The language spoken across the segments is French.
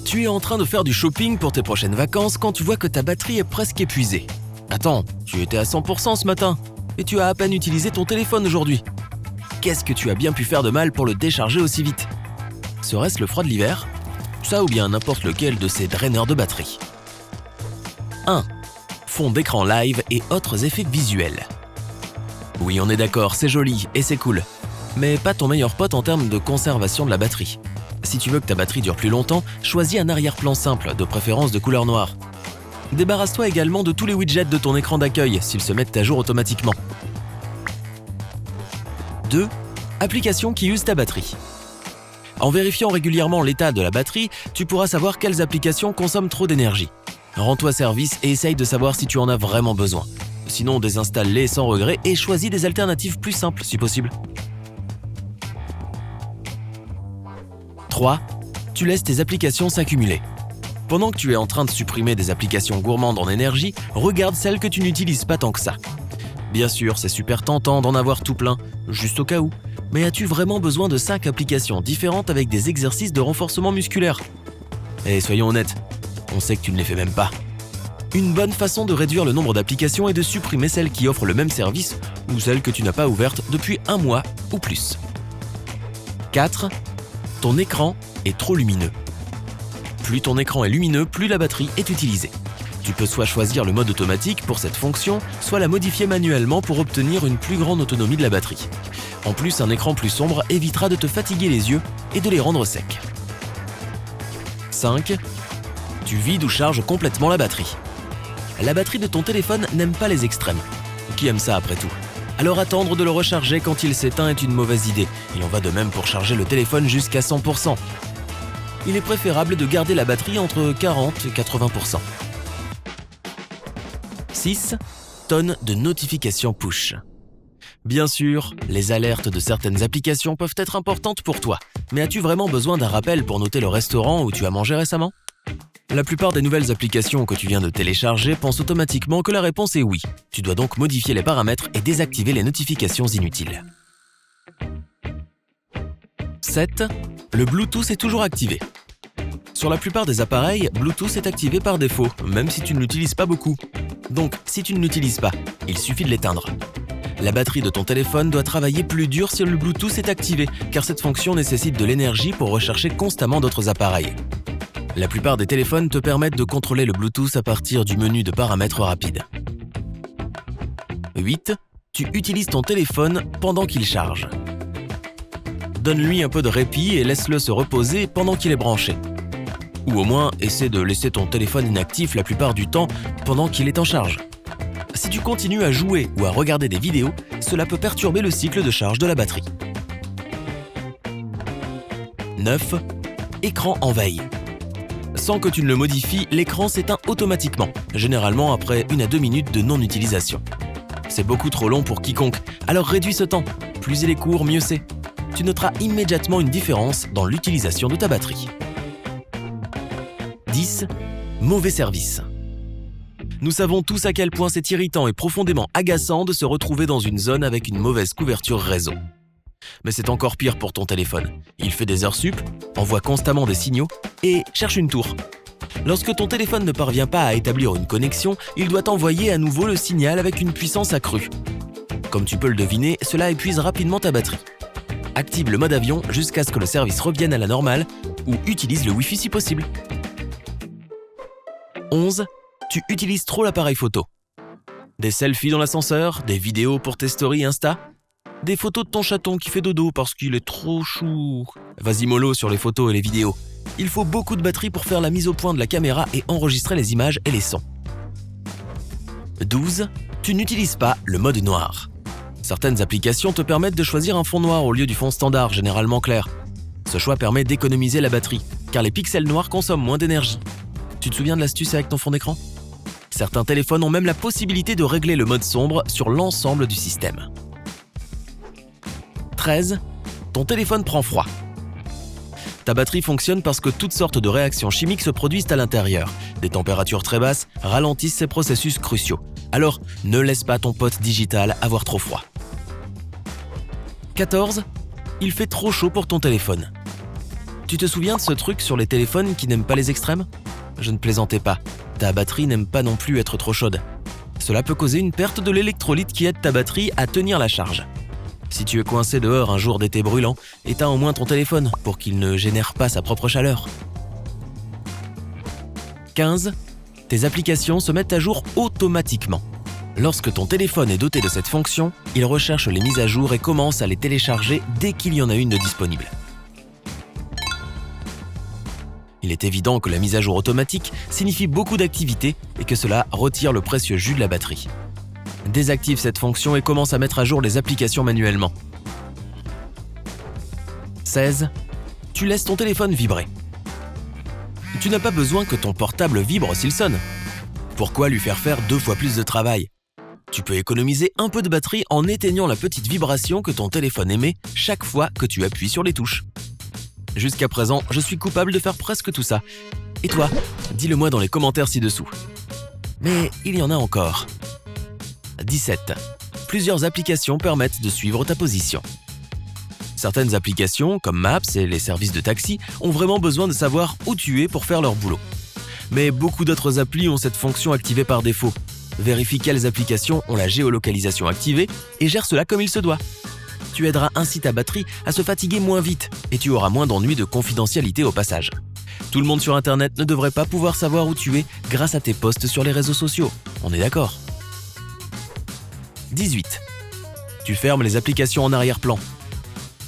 Tu es en train de faire du shopping pour tes prochaines vacances quand tu vois que ta batterie est presque épuisée. Attends, tu étais à 100% ce matin et tu as à peine utilisé ton téléphone aujourd'hui. Qu'est-ce que tu as bien pu faire de mal pour le décharger aussi vite? Serait-ce le froid de l'hiver? Ça ou bien n'importe lequel de ces draineurs de batterie. 1. Fond d'écran live et autres effets visuels. Oui, on est d'accord, c'est joli et c'est cool, mais pas ton meilleur pote en termes de conservation de la batterie. Si tu veux que ta batterie dure plus longtemps, choisis un arrière-plan simple, de préférence de couleur noire. Débarrasse-toi également de tous les widgets de ton écran d'accueil s'ils se mettent à jour automatiquement. 2. Applications qui usent ta batterie. En vérifiant régulièrement l'état de la batterie, tu pourras savoir quelles applications consomment trop d'énergie. Rends-toi service et essaye de savoir si tu en as vraiment besoin. Sinon, désinstalle-les sans regret et choisis des alternatives plus simples si possible. 3. Tu laisses tes applications s'accumuler. Pendant que tu es en train de supprimer des applications gourmandes en énergie, regarde celles que tu n'utilises pas tant que ça. Bien sûr, c'est super tentant d'en avoir tout plein, juste au cas où. Mais as-tu vraiment besoin de 5 applications différentes avec des exercices de renforcement musculaire? Et soyons honnêtes, on sait que tu ne les fais même pas. Une bonne façon de réduire le nombre d'applications est de supprimer celles qui offrent le même service ou celles que tu n'as pas ouvertes depuis 1 mois ou plus. 4. Ton écran est trop lumineux. Plus ton écran est lumineux, plus la batterie est utilisée. Tu peux soit choisir le mode automatique pour cette fonction, soit la modifier manuellement pour obtenir une plus grande autonomie de la batterie. En plus, un écran plus sombre évitera de te fatiguer les yeux et de les rendre secs. 5. Tu vides ou charges complètement la batterie. La batterie de ton téléphone n'aime pas les extrêmes. Qui aime ça après tout? Alors attendre de le recharger quand il s'éteint est une mauvaise idée. Il en va de même pour charger le téléphone jusqu'à 100%. Il est préférable de garder la batterie entre 40 et 80%. 6. Tonnes de notifications push. Bien sûr, les alertes de certaines applications peuvent être importantes pour toi, mais as-tu vraiment besoin d'un rappel pour noter le restaurant où tu as mangé récemment? La plupart des nouvelles applications que tu viens de télécharger pensent automatiquement que la réponse est oui. Tu dois donc modifier les paramètres et désactiver les notifications inutiles. 7. Le Bluetooth est toujours activé. Sur la plupart des appareils, Bluetooth est activé par défaut, même si tu ne l'utilises pas beaucoup. Donc, si tu ne l'utilises pas, il suffit de l'éteindre. La batterie de ton téléphone doit travailler plus dur si le Bluetooth est activé, car cette fonction nécessite de l'énergie pour rechercher constamment d'autres appareils. La plupart des téléphones te permettent de contrôler le Bluetooth à partir du menu de paramètres rapide. 8. Tu utilises ton téléphone pendant qu'il charge. Donne-lui un peu de répit et laisse-le se reposer pendant qu'il est branché. Ou au moins, essaie de laisser ton téléphone inactif la plupart du temps pendant qu'il est en charge. Si tu continues à jouer ou à regarder des vidéos, cela peut perturber le cycle de charge de la batterie. 9. Écran en veille. Sans que tu ne le modifies, l'écran s'éteint automatiquement, généralement après 1 à 2 minutes de non-utilisation. C'est beaucoup trop long pour quiconque, alors réduis ce temps. Plus il est court, mieux c'est. Tu noteras immédiatement une différence dans l'utilisation de ta batterie. 10. Mauvais service. Nous savons tous à quel point c'est irritant et profondément agaçant de se retrouver dans une zone avec une mauvaise couverture réseau. Mais c'est encore pire pour ton téléphone. Il fait des heures sup, envoie constamment des signaux et cherche une tour. Lorsque ton téléphone ne parvient pas à établir une connexion, il doit envoyer à nouveau le signal avec une puissance accrue. Comme tu peux le deviner, cela épuise rapidement ta batterie. Active le mode avion jusqu'à ce que le service revienne à la normale ou utilise le Wi-Fi si possible. 11. Tu utilises trop l'appareil photo. Des selfies dans l'ascenseur, des vidéos pour tes stories Insta, des photos de ton chaton qui fait dodo parce qu'il est trop chou. Vas-y mollo sur les photos et les vidéos. Il faut beaucoup de batterie pour faire la mise au point de la caméra et enregistrer les images et les sons. 12. Tu n'utilises pas le mode noir. Certaines applications te permettent de choisir un fond noir au lieu du fond standard, généralement clair. Ce choix permet d'économiser la batterie, car les pixels noirs consomment moins d'énergie. Tu te souviens de l'astuce avec ton fond d'écran? Certains téléphones ont même la possibilité de régler le mode sombre sur l'ensemble du système. 13. Ton téléphone prend froid. Ta batterie fonctionne parce que toutes sortes de réactions chimiques se produisent à l'intérieur. Des températures très basses ralentissent ces processus cruciaux. Alors, ne laisse pas ton pote digital avoir trop froid. 14. il fait trop chaud pour ton téléphone. Tu te souviens de ce truc sur les téléphones qui n'aiment pas les extrêmes? Je ne plaisantais pas, ta batterie n'aime pas non plus être trop chaude. Cela peut causer une perte de l'électrolyte qui aide ta batterie à tenir la charge. Si tu es coincé dehors un jour d'été brûlant, éteins au moins ton téléphone pour qu'il ne génère pas sa propre chaleur. 15. Tes applications se mettent à jour automatiquement. Lorsque ton téléphone est doté de cette fonction, il recherche les mises à jour et commence à les télécharger dès qu'il y en a une de disponible. Il est évident que la mise à jour automatique signifie beaucoup d'activité et que cela retire le précieux jus de la batterie. Désactive cette fonction et commence à mettre à jour les applications manuellement. 16. Tu laisses ton téléphone vibrer. Tu n'as pas besoin que ton portable vibre s'il sonne. Pourquoi lui faire 2 fois plus de travail? Tu peux économiser un peu de batterie en éteignant la petite vibration que ton téléphone émet chaque fois que tu appuies sur les touches. Jusqu'à présent, je suis coupable de faire presque tout ça. Et toi? Dis-le-moi dans les commentaires ci-dessous. Mais il y en a encore. 17. Plusieurs applications permettent de suivre ta position. Certaines applications, comme Maps et les services de taxi, ont vraiment besoin de savoir où tu es pour faire leur boulot. Mais beaucoup d'autres applis ont cette fonction activée par défaut. Vérifie quelles applications ont la géolocalisation activée et gère cela comme il se doit. Tu aideras ainsi ta batterie à se fatiguer moins vite et tu auras moins d'ennuis de confidentialité au passage. Tout le monde sur Internet ne devrait pas pouvoir savoir où tu es grâce à tes posts sur les réseaux sociaux. On est d'accord? 18. Tu fermes les applications en arrière-plan.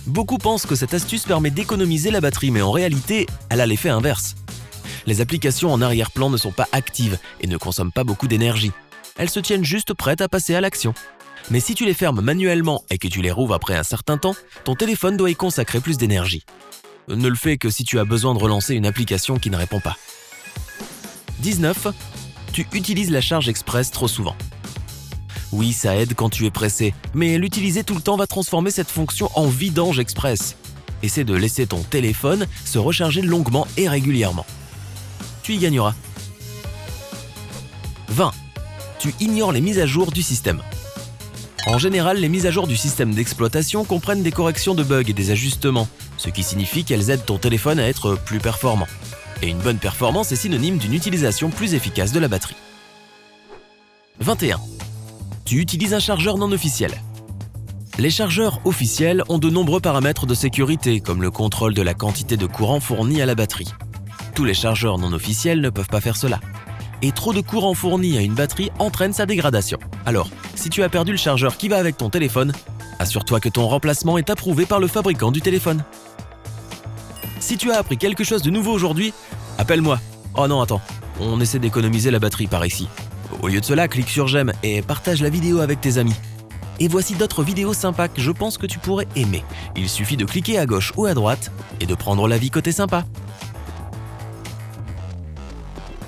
Beaucoup pensent que cette astuce permet d'économiser la batterie, mais en réalité, elle a l'effet inverse. Les applications en arrière-plan ne sont pas actives et ne consomment pas beaucoup d'énergie. Elles se tiennent juste prêtes à passer à l'action. Mais si tu les fermes manuellement et que tu les rouvres après un certain temps, ton téléphone doit y consacrer plus d'énergie. Ne le fais que si tu as besoin de relancer une application qui ne répond pas. 19. Tu utilises la charge express trop souvent. Oui, ça aide quand tu es pressé, mais l'utiliser tout le temps va transformer cette fonction en vidange express. Essaie de laisser ton téléphone se recharger longuement et régulièrement. Tu y gagneras. 20. Tu ignores les mises à jour du système. En général, les mises à jour du système d'exploitation comprennent des corrections de bugs et des ajustements, ce qui signifie qu'elles aident ton téléphone à être plus performant. Et une bonne performance est synonyme d'une utilisation plus efficace de la batterie. 21. Tu utilises un chargeur non officiel. Les chargeurs officiels ont de nombreux paramètres de sécurité, comme le contrôle de la quantité de courant fourni à la batterie. Tous les chargeurs non officiels ne peuvent pas faire cela. Et trop de courant fourni à une batterie entraîne sa dégradation. Alors, si tu as perdu le chargeur qui va avec ton téléphone, assure-toi que ton remplacement est approuvé par le fabricant du téléphone. Si tu as appris quelque chose de nouveau aujourd'hui, appelle-moi. Oh non, attends, on essaie d'économiser la batterie par ici. Au lieu de cela, clique sur j'aime et partage la vidéo avec tes amis. Et voici d'autres vidéos sympas que je pense que tu pourrais aimer. Il suffit de cliquer à gauche ou à droite et de prendre la vie côté sympa.